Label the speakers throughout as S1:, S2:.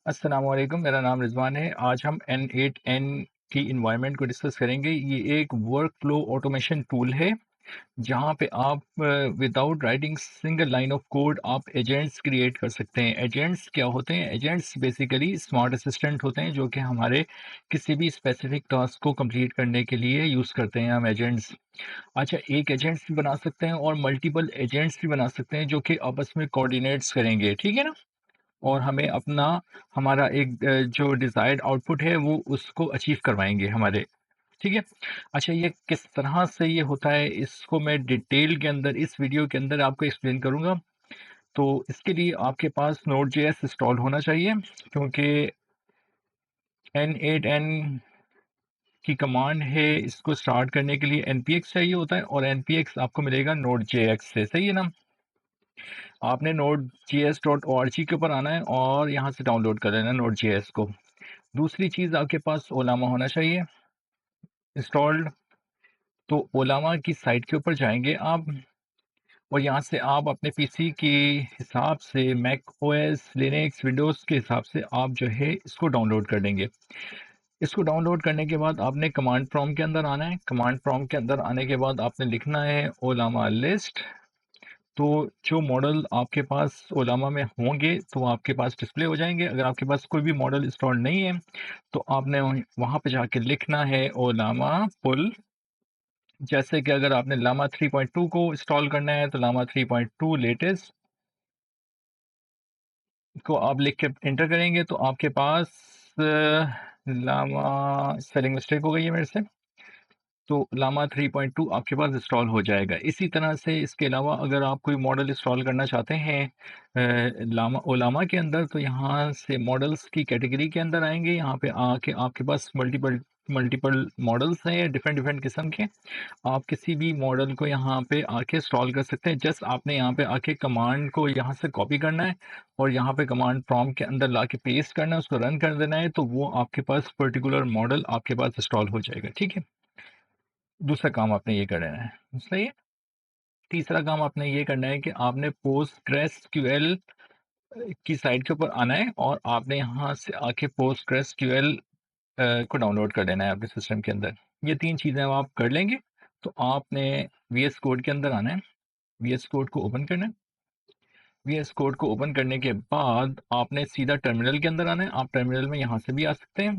S1: अस्सलाम वालेकुम, मेरा नाम रिज़वान है। आज हम N8N की एनवायरनमेंट को डिस्कस करेंगे। ये एक वर्क फ्लो ऑटोमेशन टूल है, जहाँ पे आप without writing single line of code आप एजेंट्स क्रिएट कर सकते हैं। एजेंट्स क्या होते हैं? एजेंट्स बेसिकली स्मार्ट असिस्टेंट होते हैं, जो कि हमारे किसी भी स्पेसिफिक टास्क को कंप्लीट करने के लिए यूज़ करते हैं हम एजेंट्स। अच्छा, एक एजेंट्स भी बना सकते हैं और मल्टीपल एजेंट्स भी बना सकते हैं, जो कि आपस में कोऑर्डिनेट्स करेंगे, ठीक है ना? और हमें अपना हमारा एक जो डिज़ायर्ड आउटपुट है वो उसको अचीव करवाएँगे हमारे, ठीक है? अच्छा, ये किस तरह से ये होता है, इसको मैं डिटेल के अंदर इस वीडियो के अंदर आपको एक्सप्लेन करूँगा। तो इसके लिए आपके पास Node.js इंस्टॉल होना चाहिए, क्योंकि N8N की कमांड है, इसको स्टार्ट करने के लिए npx चाहिए होता है, और npx आपको मिलेगा Node.js से, सही है ना? आपने Node.js.org के ऊपर आना है और यहाँ से डाउनलोड कर लेना Node.js को। दूसरी चीज़, आपके पास ओलामा होना चाहिए इंस्टॉल्ड। तो ओलामा की साइट के ऊपर जाएंगे आप, और यहाँ से आप अपने पीसी के हिसाब से मैक ओएस, लिनक्स, विंडोज़ के हिसाब से आप जो है इसको डाउनलोड कर लेंगे। इसको डाउनलोड करने के बाद आपने कमांड प्रॉम्प्ट के अंदर आना है। कमांड प्रॉम्प्ट के अंदर आने के बाद आपने लिखना है ओलामा लिस्ट। तो जो मॉडल आपके पास ओलामा में होंगे तो आपके पास डिस्प्ले हो जाएंगे। अगर आपके पास कोई भी मॉडल इंस्टॉल नहीं है तो आपने वहाँ पे जाके लिखना है ओलामा पुल। जैसे कि अगर आपने लामा 3.2 को इंस्टॉल करना है तो लामा 3.2 लेटेस्ट को आप लिख के एंटर करेंगे तो आपके पास लामा, स्पेलिंग मिस्टेक हो गई है मेरे से, तो लामा 3.2 आपके पास इंस्टॉल हो जाएगा। इसी तरह से इसके अलावा अगर आप कोई मॉडल इंस्टॉल करना चाहते हैं लामा ओलामा के अंदर, तो यहाँ से मॉडल्स की कैटेगरी के अंदर आएंगे। यहाँ पे आके आपके पास मल्टीपल मल्टीपल मॉडल्स हैं डिफरेंट डिफरेंट किस्म के। आप किसी भी मॉडल को यहाँ पे आके इंस्टॉल कर सकते हैं। जस्ट आपने यहाँ पे आके कमांड को यहाँ से कॉपी करना है और यहाँ पे कमांड प्रॉम्प्ट के अंदर ला के पेस्ट करना है, उसको रन कर देना है, तो वो आपके पास पर्टिकुलर मॉडल आपके पास इंस्टॉल हो जाएगा, ठीक है? दूसरा काम आपने ये करना है, सही है। तीसरा काम आपने ये करना है कि आपने PostgreSQL की साइट के ऊपर आना है और आपने यहाँ से आके PostgreSQL को डाउनलोड कर लेना है अपने सिस्टम के अंदर। ये तीन चीज़ें आप कर लेंगे तो आपने VS कोड के अंदर आना है। VS कोड को ओपन करना है। VS कोड को ओपन करने के बाद आपने सीधा टर्मिनल के अंदर आना है। आप टर्मिनल में यहाँ से भी आ सकते हैं।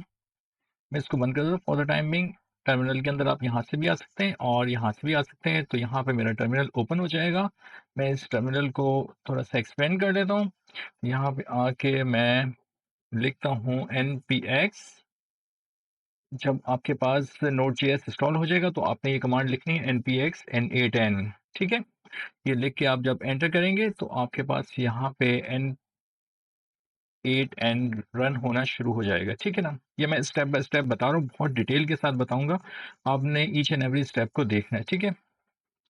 S1: मैं इसको बंद कर दूँ for the time being. Terminal के अंदर आप यहाँ से भी आ सकते हैं और यहाँ से भी आ सकते हैं। तो यहाँ पे मेरा टर्मिनल ओपन हो जाएगा। मैं इस टर्मिनल को थोड़ा सा एक्सपेंड कर देता हूँ। यहाँ पे आके मैं लिखता हूँ npx। जब आपके पास Node.js इंस्टॉल हो जाएगा तो आपने ये कमांड लिखनी है npx n8n, ठीक है? ये लिख के आप जब एंटर करेंगे तो आपके पास यहाँ पे N8N रन होना शुरू हो जाएगा, ठीक है ना? ये मैं स्टेप बाय स्टेप बता रहा हूँ, बहुत डिटेल के साथ बताऊंगा। आपने ईच एंड एवरी स्टेप को देखना है, ठीक है?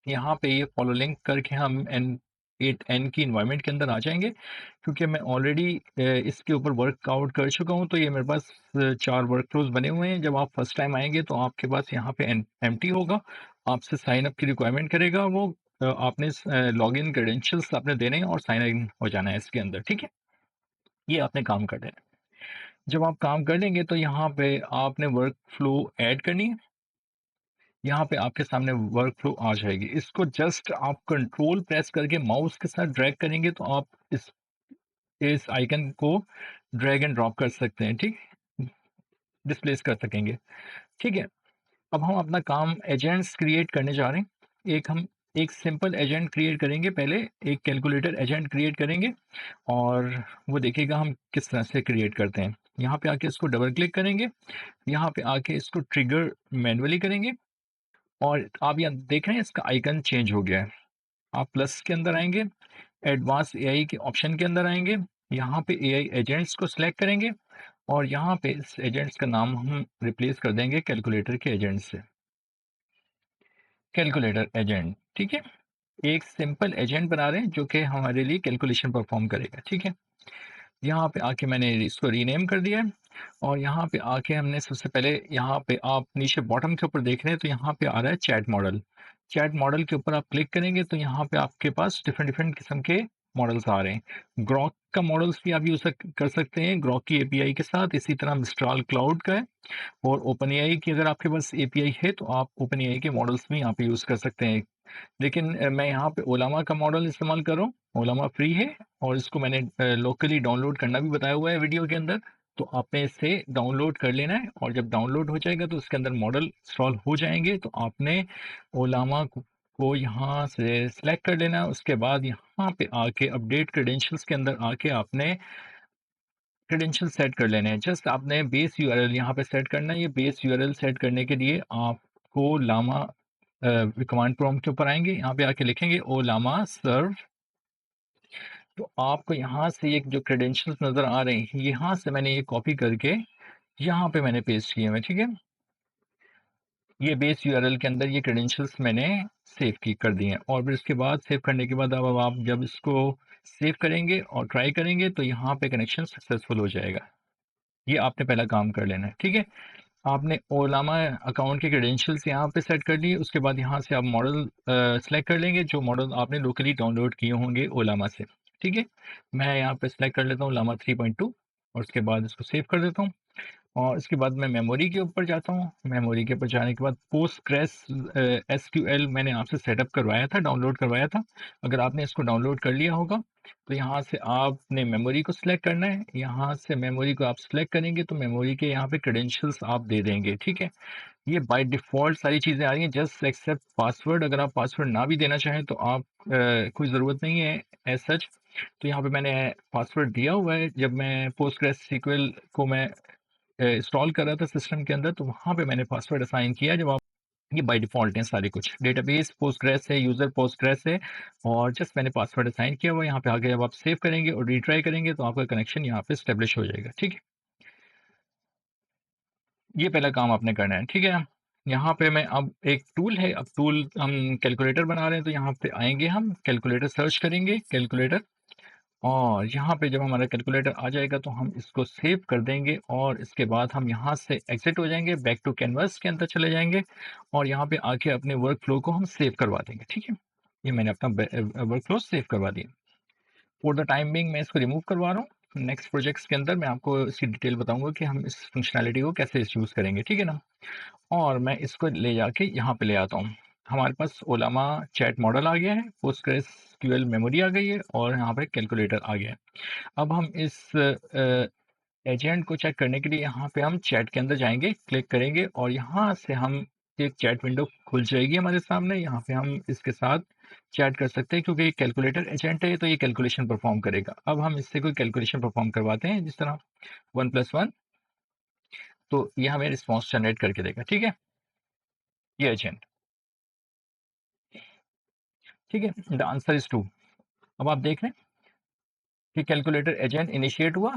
S1: यहाँ पे ये फॉलो लिंक करके हम N8N की इन्वायरमेंट के अंदर आ जाएंगे, क्योंकि मैं ऑलरेडी इसके ऊपर वर्कआउट कर चुका हूँ। तो ये मेरे पास 4 वर्क फ्लोज बने हुए हैं। जब आप फर्स्ट टाइम आएंगे तो आपके पास यहाँ पे एम्प्टी होगा, आपसे साइन अप की रिक्वायरमेंट करेगा वो। आपने लॉग इन क्रेडेंशियल्स आपने देने हैं और साइन इन हो जाना है इसके अंदर, ठीक है? ये आपने काम कर देना है। जब आप काम कर लेंगे तो यहाँ पे आपने वर्क फ्लो ऐड करनी है। यहाँ पे आपके सामने वर्क फ्लो आ जाएगी। इसको जस्ट आप कंट्रोल प्रेस करके माउस के साथ ड्रैग करेंगे तो आप इस आइकन को ड्रैग एंड ड्रॉप कर सकते हैं, ठीक? डिस्प्लेस कर सकेंगे, ठीक है? अब हम अपना काम एजेंट्स क्रिएट करने जा रहे हैं। हम एक सिंपल एजेंट क्रिएट करेंगे। पहले एक कैलकुलेटर एजेंट क्रिएट करेंगे और वो देखिएगा हम किस तरह से क्रिएट करते हैं। यहाँ पे आके इसको डबल क्लिक करेंगे। यहाँ पे आके इसको ट्रिगर मैन्युअली करेंगे और आप यहाँ देख रहे हैं इसका आइकन चेंज हो गया है। आप प्लस के अंदर आएंगे, एडवांस एआई के ऑप्शन के अंदर आएंगे। यहाँ पे एआई एजेंट्स को सिलेक्ट करेंगे और यहाँ पे इस एजेंट्स का नाम हम रिप्लेस कर देंगे कैलकुलेटर के एजेंट से। कैलकुलेटर एजेंट, ठीक है? एक सिंपल एजेंट बना रहे हैं जो कि हमारे लिए कैलकुलेशन परफॉर्म करेगा, ठीक है? यहाँ पे आके मैंने इसको रीनेम कर दिया है और यहाँ पे आके हमने सबसे पहले, यहाँ पे आप नीचे बॉटम के ऊपर देख रहे हैं तो यहाँ पे आ रहा है चैट मॉडल। चैट मॉडल के ऊपर आप क्लिक करेंगे तो यहाँ पे आपके पास डिफरेंट डिफरेंट किस्म के मॉडल्स आ रहे हैं। ग्रॉक का मॉडल्स भी आप यूज़ कर सकते हैं ग्रॉक की एपीआई के साथ। इसी तरह मिस्ट्राल क्लाउड का है, और ओपन एआई की अगर आपके पास एपीआई है तो आप ओपन एआई के मॉडल्स भी यहाँ पे यूज़ कर सकते हैं। लेकिन मैं यहाँ पे ओलामा का मॉडल इस्तेमाल कर रहा हूँ। ओलामा फ्री है, और इसको मैंने लोकली डाउनलोड करना भी बताया हुआ है वीडियो के अंदर। तो आपने इसे डाउनलोड कर लेना है, और जब डाउनलोड हो जाएगा तो उसके अंदर मॉडल इंस्टॉल हो जाएंगे। तो आपने ओलामा को यहाँ से सिलेक्ट कर लेना है। उसके बाद यहाँ पे आके अपडेट क्रेडेंशियल्स के अंदर आके आपने क्रेडेंशियल सेट कर लेने हैं। जस्ट आपने बेस यूआरएल यहाँ पे सेट करना है। ये बेस यूआरएल सेट करने के लिए आपको लामा कमांड प्रॉम्प्ट के ऊपर आएंगे, यहाँ पे आके लिखेंगे ओ लामा सर्व। तो आपको यहाँ से ये जो क्रेडेंशियल्स नज़र आ रहे हैं, यहाँ से मैंने ये कॉपी करके यहाँ पे मैंने पेस्ट किए हैं, ठीक है। ये बेस यूआरएल के अंदर ये क्रेडेंशियल्स मैंने सेव की कर दिए हैं, और फिर इसके बाद सेव करने के बाद अब आप जब इसको सेव करेंगे और ट्राई करेंगे तो यहाँ पे कनेक्शन सक्सेसफुल हो जाएगा। ये आपने पहला काम कर लेना है, ठीक है। आपने ओलामा अकाउंट के क्रेडेंशियल्स यहाँ पे सेट कर लिए। उसके बाद यहाँ से आप मॉडल सेलेक्ट कर लेंगे जो मॉडल आपने लोकली डाउनलोड किए होंगे ओलामा से, ठीक है। मैं यहाँ पे सेलेक्ट कर लेता हूँ लामा 3.2, और उसके बाद इसको सेव कर देता हूँ। और इसके बाद मैं मेमोरी के ऊपर जाता हूँ। मेमोरी के ऊपर जाने के बाद पोस्टग्रेस एसक्यूएल मैंने आपसे सेटअप करवाया था, डाउनलोड करवाया था। अगर आपने इसको डाउनलोड कर लिया होगा तो यहाँ से आपने मेमोरी को सिलेक्ट करना है। यहाँ से मेमोरी को आप सिलेक्ट करेंगे तो मेमोरी के यहाँ पे क्रेडेंशियल्स आप दे देंगे, ठीक है। ये बाय डिफ़ॉल्ट सारी चीज़ें आ रही हैं, जस्ट एक्सेप्ट पासवर्ड। अगर आप पासवर्ड ना भी देना चाहें तो आप कोई ज़रूरत नहीं है एज़ सच। तो यहाँ पे मैंने पासवर्ड दिया हुआ है। जब मैं पोस्टग्रेस सीक्वल को मैं इंस्टॉल कर रहा था सिस्टम के अंदर, तो वहाँ पे मैंने पासवर्ड असाइन किया। जब आप ये बाय डिफ़ॉल्ट हैं सारे कुछ, डेटाबेस पोस्टग्रेस है, यूज़र पोस्टग्रेस है, और जस्ट मैंने पासवर्ड असाइन किया हुआ है। यहाँ पे आके जब आप सेव करेंगे और रीट्राई करेंगे तो आपका कनेक्शन यहाँ पे एस्टेब्लिश हो जाएगा, ठीक है। ये पहला काम आपने करना है, ठीक है। यहाँ पे मैं अब एक टूल है, अब टूल हम कैलकुलेटर बना रहे हैं, तो यहाँ पे आएँगे, हम कैलकुलेटर सर्च करेंगे, कैलकुलेटर। और यहाँ पे जब हमारा कैलकुलेटर आ जाएगा तो हम इसको सेव कर देंगे, और इसके बाद हम यहाँ से एग्ज़िट हो जाएँगे, बैक टू कैनवास के अंदर चले जाएँगे, और यहाँ पे आके अपने वर्क फ्लो को हम सेव करवा देंगे, ठीक है। ये मैंने अपना वर्क फ्लो सेव करवा दिया। फॉर द टाइम बिंग मैं इसको रिमूव करवा रहा हूँ। नेक्स्ट प्रोजेक्ट्स के अंदर मैं आपको इसकी डिटेल बताऊँगा कि हम इस फंक्शनैलिटी को कैसे यूज़ करेंगे, ठीक है ना? और मैं इसको ले जाके यहाँ पे ले आता हूँ। हमारे पास ओलामा चैट मॉडल आ गया है, पोस्टग्रेसक्यूएल मेमोरी आ गई है, और यहाँ पे कैलकुलेटर आ गया है। अब हम इस एजेंट को चेक करने के लिए यहाँ पे हम चैट के अंदर जाएँगे, क्लिक करेंगे, और यहाँ से हम एक चैट विंडो खुल जाएगी हमारे सामने। यहाँ पे हम इसके साथ चैट कर सकते हैं, क्योंकि ये कैलकुलेटर एजेंट है तो ये कैलकुलेशन परफॉर्म करेगा। अब हम इससे कोई कैलकुलेशन परफॉर्म करवाते हैं, जिस तरह 1 + 1, तो ये हमें रिस्पॉन्स जनरेट करके देगा, ठीक है? ये एजेंट, ठीक है? The answer is true. अब आप देख रहे हैं कि कैलकुलेटर एजेंट इनिशिएट हुआ।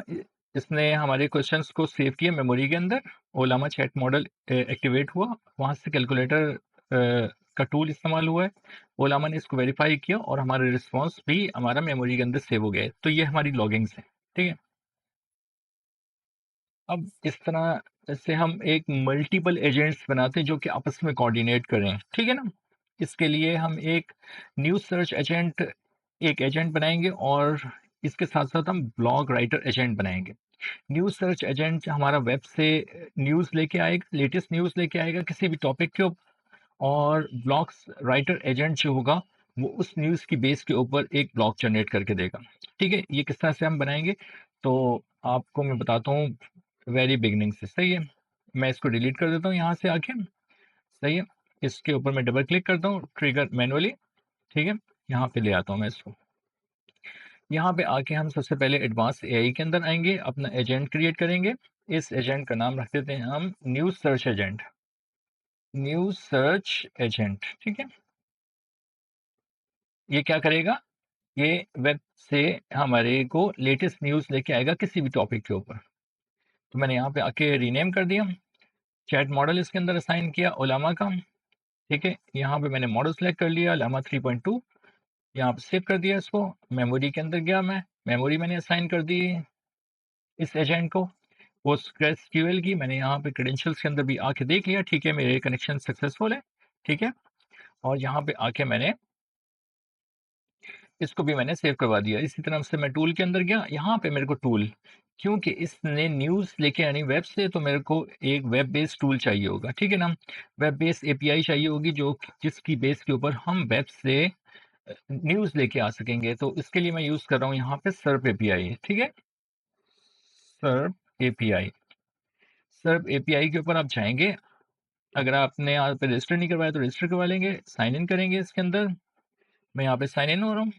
S1: इसने हमारे क्वेश्चंस को सेव किया मेमोरी के अंदर। ओलामा चैट मॉडल एक्टिवेट हुआ, वहाँ से कैलकुलेटर का टूल इस्तेमाल हुआ है। ओलामा ने इसको वेरीफाई किया, और हमारा रिस्पॉन्स भी हमारा मेमोरी के अंदर सेव हो गया है। तो ये हमारी लॉगिंग्स हैं, ठीक है। अब इस तरह से हम एक मल्टीपल एजेंट्स बनाते हैं जो कि आपस में कोऑर्डिनेट करें, ठीक है ना। इसके लिए हम एक न्यूज़ सर्च एजेंट, एक एजेंट बनाएंगे, और इसके साथ साथ हम ब्लॉग राइटर एजेंट बनाएंगे। न्यूज़ सर्च एजेंट हमारा वेब से न्यूज़ लेके आएगा, लेटेस्ट न्यूज़ लेके आएगा किसी भी टॉपिक के ऊपर, और ब्लॉग्स राइटर एजेंट जो होगा वो उस न्यूज़ की बेस के ऊपर एक ब्लॉग जनरेट करके देगा, ठीक है। ये किस तरह से हम बनाएंगे, तो आपको मैं बताता हूँ वेरी बिगिनिंग से, सही है। मैं इसको डिलीट कर देता हूँ यहाँ से आके, सही है। इसके ऊपर मैं डबल क्लिक करता हूँ, ट्रिगर मैनुअली, ठीक है। यहाँ पे ले आता हूँ मैं इसको। यहाँ पे आके हम सबसे पहले एडवांस एआई के अंदर आएंगे, अपना एजेंट क्रिएट करेंगे। इस एजेंट का नाम रख देते हैं हम news search agent, news search agent, ठीक है। ये क्या करेगा, ये वेब से हमारे को लेटेस्ट न्यूज़ लेके आएगा किसी भी टॉपिक के ऊपर। तो मैंने यहाँ पे आके रीनेम कर दिया, चैट मॉडल इसके अंदर असाइन किया ओलामा का, ठीक है। यहाँ पे मैंने मॉडल सेलेक्ट कर लिया लामा 3.2, यहाँ पे सेव कर दिया इसको। मेमोरी के अंदर गया मैं, मेमोरी मैंने असाइन कर दी इस एजेंट को। पोस्टग्रेसक्यूएल की मैंने यहाँ पे क्रेडेंशियल्स के अंदर भी आके देख लिया, ठीक है, मेरे कनेक्शन सक्सेसफुल है, ठीक है। और यहाँ पे आके मैंने इसको भी मैंने सेव करवा दिया। इसी तरह से मैं टूल के अंदर गया, यहाँ पे मेरे को टूल, क्योंकि इसने न्यूज़ लेके आनी वेब से, तो मेरे को एक वेब बेस्ड टूल चाहिए होगा, ठीक है ना? वेब बेस्ड एपीआई चाहिए होगी, जो जिसकी बेस के ऊपर हम वेब से न्यूज़ लेके आ सकेंगे। तो इसके लिए मैं यूज़ कर रहा हूँ यहाँ पे सर्प एपीआई, ठीक है? सर्प एपीआई, सर्प एपीआई के ऊपर आप जाएंगे। अगर आपने यहाँ पे रजिस्टर नहीं करवाया तो रजिस्टर करवा लेंगे, साइन इन करेंगे इसके अंदर। मैं यहाँ पे साइन इन हो रहा हूँ।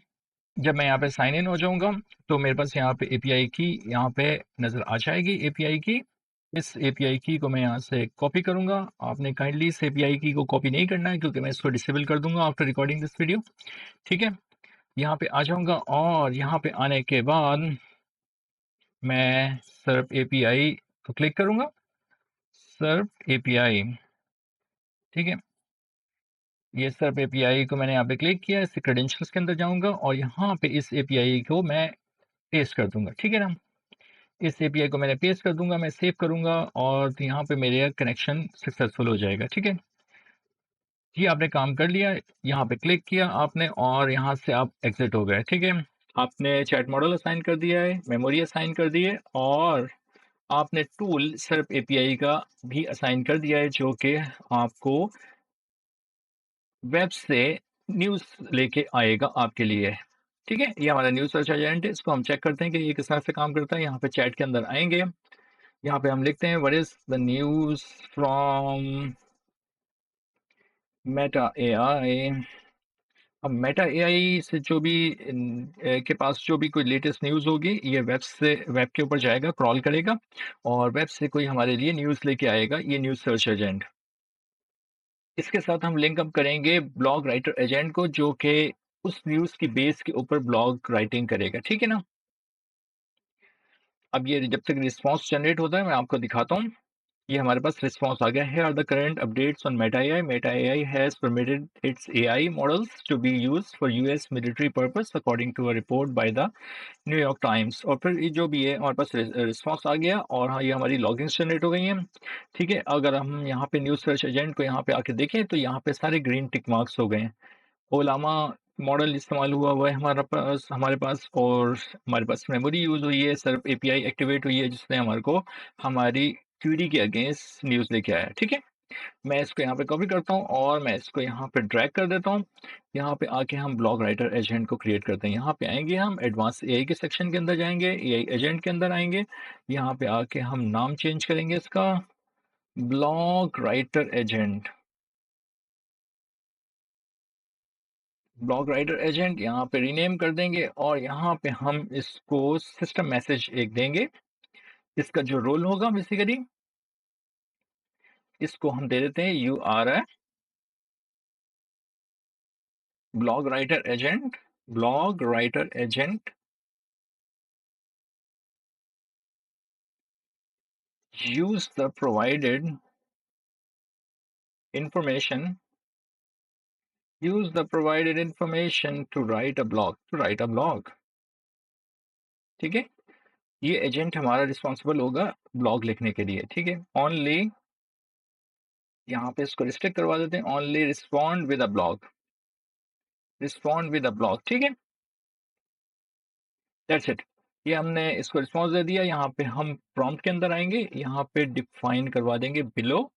S1: जब मैं यहाँ पे साइन इन हो जाऊंगा तो मेरे पास यहाँ पे एपीआई की यहाँ पे नज़र आ जाएगी, एपीआई की। इस एपीआई की को मैं यहाँ से कॉपी करूंगा। आपने काइंडली इस एपीआई की को कॉपी नहीं करना है, क्योंकि मैं इसको डिसेबल कर दूंगा आफ्टर रिकॉर्डिंग दिस वीडियो, ठीक है? यहाँ पे आ जाऊंगा और यहाँ पे आने के बाद मैं सर्प एपीआई को क्लिक करूंगा, सर्प एपीआई, ठीक है? ये सर्प एपीआई को मैंने यहाँ पे क्लिक किया, इससे क्रेडेंशियल्स के अंदर जाऊंगा और यहाँ पे इस एपीआई को मैं पेस्ट कर दूंगा, ठीक है ना? इस एपीआई को मैंने पेस्ट कर दूंगा, मैं सेव करूंगा और यहाँ पे मेरे कनेक्शन सक्सेसफुल हो जाएगा, ठीक है? ये आपने काम कर लिया, यहाँ पे क्लिक किया आपने और यहाँ से आप एग्जिट हो गए, ठीक है? आपने चैट मॉडल असाइन कर दिया है, मेमोरी असाइन कर दी है और आपने टूल सर्प एपीआई का भी असाइन कर दिया है, जो कि आपको वेब से न्यूज़ लेके आएगा आपके लिए, ठीक है? ये हमारा न्यूज़ सर्च एजेंट है, इसको हम चेक करते हैं कि ये किस तरह से काम करता है। यहाँ पे चैट के अंदर आएंगे, यहाँ पे हम लिखते हैं what is the news from Meta AI. अब मेटा एआई से जो भी के पास जो भी कोई लेटेस्ट न्यूज़ होगी, ये वेब के ऊपर जाएगा, क्रॉल करेगा और वेब से कोई हमारे लिए न्यूज़ लेके आएगा, ये न्यूज़ सर्च एजेंट। इसके साथ हम लिंक अप करेंगे ब्लॉग राइटर एजेंट को, जो कि उस न्यूज़ की बेस के ऊपर ब्लॉग राइटिंग करेगा, ठीक है ना? अब ये जब तक रिस्पॉन्स जनरेट होता है, मैं आपको दिखाता हूँ। ये हमारे पास रिस्पॉन्स आ गया है। Are the current updates on Meta AI. Meta AI has permitted its AI models to be used for US military purpose according to a report by the New York Times. और फिर ये जो भी है हमारे पास रिस्पॉन्स आ गया और हाँ, ये हमारी लॉगिन्स जनरेट हो गई हैं, ठीक है? अगर हम यहाँ पे न्यूज़ सर्च एजेंट को यहाँ पे आके देखें तो यहाँ पे सारे ग्रीन टिक मार्क्स हो गए हैं। ओलामा मॉडल इस्तेमाल हुआ हुआ है हमारे पास और हमारे पास मेमोरी यूज़ हुई है, सर्फ एपीआई एक्टिवेट हुई है, जिसने हमारे को हमारी क्वेरी के अगेंस्ट न्यूज़ लेके आया है, ठीक है? मैं इसको यहाँ पे कॉपी करता हूँ और मैं इसको यहाँ पे ड्रैग कर देता हूँ। यहाँ पे आके हम ब्लॉग राइटर एजेंट को क्रिएट करते हैं। यहाँ पे आएंगे, हम एडवांस एआई के सेक्शन के अंदर जाएंगे, एआई एजेंट के अंदर आएंगे। यहाँ पे आके हम नाम चेंज करेंगे इसका, blog writer agent. Blog writer agent यहाँ पे रीनेम कर देंगे और यहाँ पे हम इसको सिस्टम मैसेज एक देंगे। इसका जो रोल होगा बेसिकली, इसको हम दे देते हैं you are a blog writer agent. Blog writer agent use the provided information use the provided information to write a blog। ठीक है? ये एजेंट हमारा रिस्पॉन्सिबल होगा ब्लॉग लिखने के लिए, ठीक है? ओनली, यहाँ पे इसको रिस्ट्रिक्ट करवा देते हैं, only respond with a blog, respond with a blog, ठीक है? That's it. ये हमने इसको रिस्पॉन्स दे दिया। यहाँ पे हम प्रॉम्प्ट के अंदर आएंगे, यहाँ पे डिफाइन करवा देंगे बिलो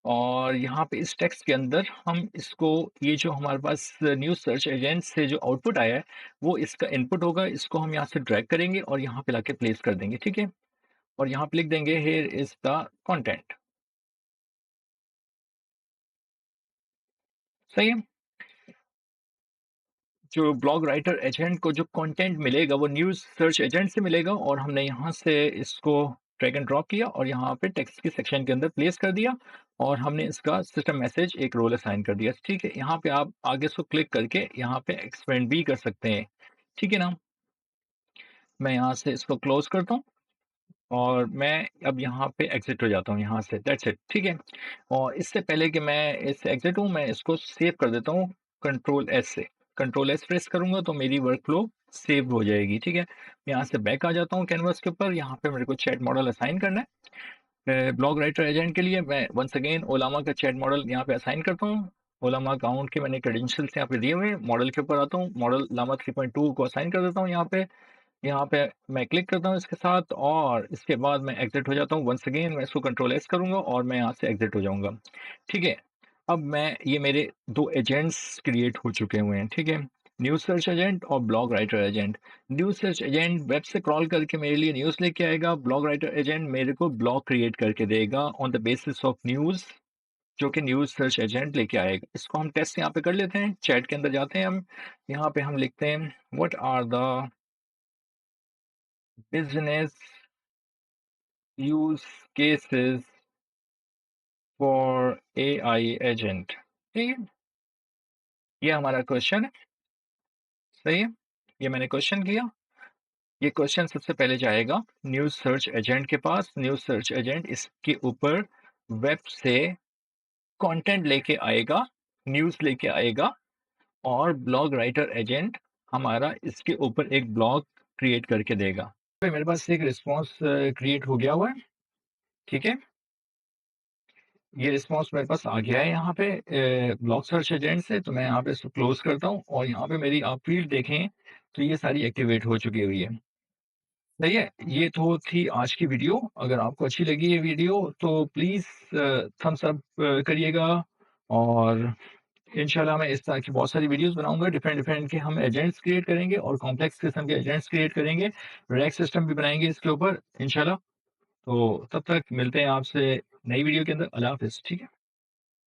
S1: और यहाँ पे इस टेक्स्ट के अंदर हम इसको, ये जो हमारे पास न्यूज़ सर्च एजेंट से जो आउटपुट आया है, वो इसका इनपुट होगा। इसको हम यहाँ से ड्रैग करेंगे और यहाँ पे लाके प्लेस कर देंगे, ठीक है? और यहाँ पे लिख देंगे हियर इज द कंटेंट। सही है? जो ब्लॉग राइटर एजेंट को जो कंटेंट मिलेगा, वो न्यूज़ सर्च एजेंट से मिलेगा और हमने यहाँ से इसको ड्रैग एंड ड्रॉप किया और यहाँ पे टेक्स्ट के सेक्शन के अंदर प्लेस कर दिया और हमने इसका सिस्टम मैसेज एक रोल असाइन कर दिया, ठीक है? यहाँ पे आप आगे इसको क्लिक करके यहाँ पे एक्सपेंड भी कर सकते हैं, ठीक है ना? मैं यहाँ से इसको क्लोज करता हूँ और मैं अब यहाँ पे एग्जिट हो जाता हूँ यहाँ से, दैट्स इट, ठीक है? और इससे पहले कि मैं इससे एग्जिट हूँ, मैं इसको सेव कर देता हूँ कंट्रोल एस से। कंट्रोल एस प्रेस करूंगा तो मेरी वर्क फ्लो सेव हो जाएगी, ठीक है? यहाँ से बैक आ जाता हूँ कैनवास के ऊपर। यहाँ पे मेरे को चैट मॉडल असाइन करना है ब्लॉग राइटर एजेंट के लिए। मैं वंस अगेन ओलामा का चैट मॉडल यहाँ पे असाइन करता हूँ ओलामा अकाउंट के मैंने क्रेडेंशियल्स यहाँ पे दिए हुए हैं। मॉडल के ऊपर आता हूँ, मॉडल लामा 3.2 को असाइन कर देता हूँ यहाँ पे। यहाँ पे मैं क्लिक करता हूँ इसके साथ और इसके बाद मैं एग्ज़िट हो जाता हूँ। वंस अगेन मैं इसको कंट्रोल एस करूँगा और मैं यहाँ से एग्ज़िट हो जाऊँगा। ठीक है? अब मैं ये मेरे 2 एजेंट्स क्रिएट हो चुके हुए हैं, ठीक है? न्यूज़ सर्च एजेंट और blog writer agent. News search agent web से क्रॉल करके मेरे लिए न्यूज़ लेके आएगा, ब्लॉग राइटर एजेंट मेरे को ब्लॉग क्रिएट करके देगा on the basis of news, जो कि न्यूज़ सर्च एजेंट लेके आएगा। इसको हम टेस्ट यहाँ पे कर लेते हैं, चैट के अंदर जाते हैं हम, यहाँ पे हम लिखते हैं what are the business use cases for AI agent. ठीक है? ये हमारा क्वेश्चन है, सही है? ये मैंने क्वेश्चन किया। ये क्वेश्चन सबसे पहले जाएगा न्यूज़ सर्च एजेंट के पास। न्यूज़ सर्च एजेंट इसके ऊपर वेब से कंटेंट लेके आएगा, न्यूज़ लेके आएगा और ब्लॉग राइटर एजेंट हमारा इसके ऊपर एक ब्लॉग क्रिएट करके देगा। तो मेरे पास एक रिस्पॉन्स क्रिएट हो गया हुआ है, ठीक है? ये रिस्पॉन्स मेरे पास आ गया है यहाँ पे ब्लॉग सर्च एजेंट से, तो मैं यहाँ पे इसको क्लोज़ करता हूँ और यहाँ पे मेरी आप फ़ील्ड देखें, तो ये सारी एक्टिवेट हो चुकी हुई है। सही है? ये तो थी आज की वीडियो। अगर आपको अच्छी लगी ये वीडियो तो प्लीज़ थम्स अप करिएगा और इंशाल्लाह मैं इस तरह की बहुत सारी वीडियोज़ बनाऊँगा। डिफरेंट-डिफरेंट के हम एजेंट्स क्रिएट करेंगे और कॉम्प्लेक्स किस्म के एजेंट्स क्रिएट करेंगे। रैक सिस्टम भी बनाएँगे इसके ऊपर इंशाल्लाह। तो तब तक मिलते हैं आपसे नई वीडियो के अंदर। अल्लाह हाफ़िज़, ठीक है?